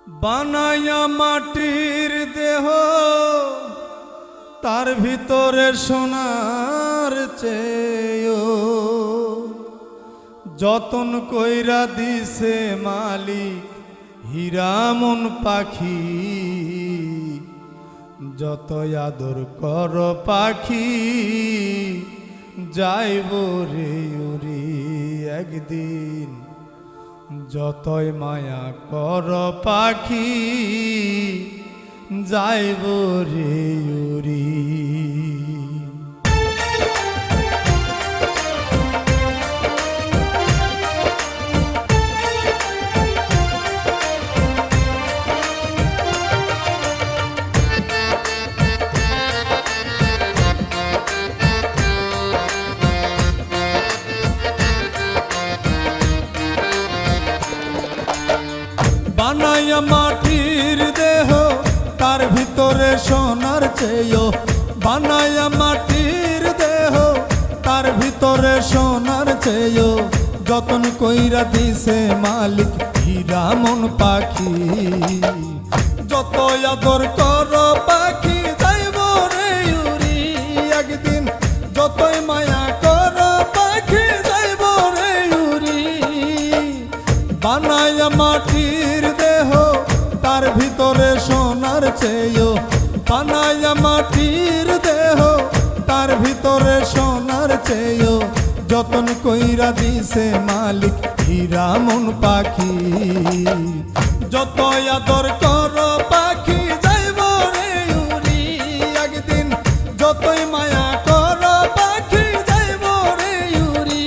বানায়া মাটির দেহ তার ভিতরে সোনার চেয়েও যতন কইরা দিছে মালিক হীরা মন পাখি। যত আদর কর পাখি যাইব রে উড়ি একদিন। যতই মায়া কর পাখি যাইব রে উড়ি। বানায়া মাটির দেহ তার ভিতরে সোনার চেয়েও, বানায়া মাটির দেহ তার ভিতরে সোনার চেয়েও যতন কইরা দিছে মালিক হীরা মন পাখি। যত আদর কর পাখি যাইব রে উড়ি একদিন। যতই মায়া কর পাখি যাইব রে উড়ি। বানায়া মাটির দেহ তার ভিতরে সোনার চেয়েও, বানায়া মাটির দেহ তার ভিতরে সোনার চেয়েও যতন কইরা দিছে মালিক হীরা মন পাখি। যত আদর কর পাখি যাইব রে উড়ি একদিন। যতই মায়া কর পাখি যাইব রে উড়ি।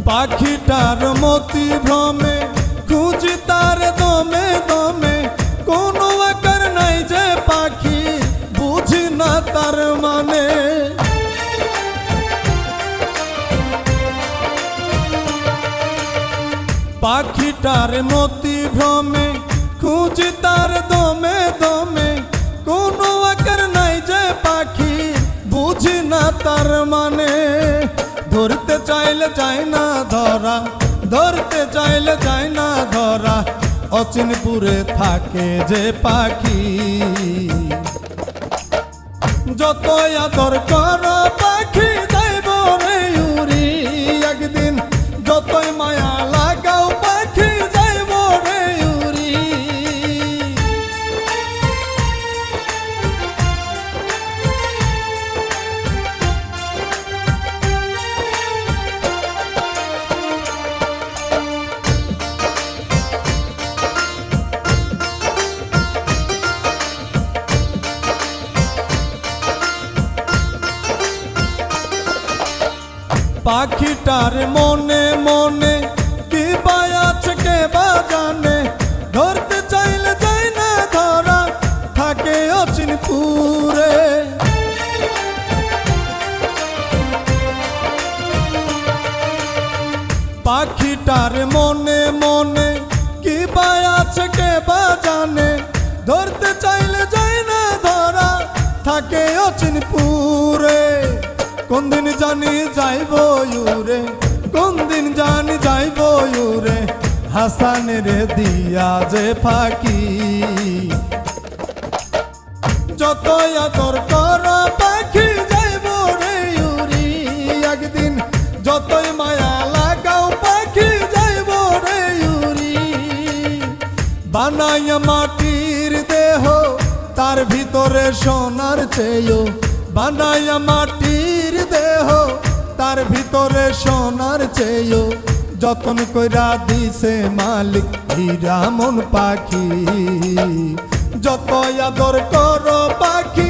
পাখিটার মতি ভ্রমে খুঁজি তার দমে দমে। কোনো আকার নাই যে পাখি বুঝি না তার মানে। পাখিটার মতি ভ্রমে খুঁজি তার দমে দমে। কোনো আকার নাই যে পাখি বুঝি না তার মানে। ধরতে চাইলে যায় না ধরা, ধরতে চাইলে যায় না ধরা। অচিনপুরে থাকে যে পাখি। যত আদর কর পাখি যাইব রে উড়ি একদিন। যতই মায়া লাগাও পাখি যাইব রে উড়ি। পাখিটার মনে মনে কি বায়াছে কে বাজানে। ধরতে চাইলে যাই না ধরা থাকে অচিনপুরে। পাখিটার মনে মনে কি বায়াছে কে বাজানে। ধরতে চাইলে যাই না ধরা থাকে অচিনপুরে। কোন দিন জানি যাইব উরে, কোন দিন জানি যাইব উরে। হাসানের দিয়া যে ফাঁকি। যত আদর কর পাখি যাইব রে উড়ি একদিন। যতই মায়া লাগাও পাখি যাইব রে উড়ি। বানায়া মাটির দেহ তার ভিতরে সোনার চেয়েও, বানায়া মাটির দেহ তার ভিতরে সোনার চেয়েও যতন কইরা দিছে মালিক হীরা মন পাখি। যত আদর কর পাখি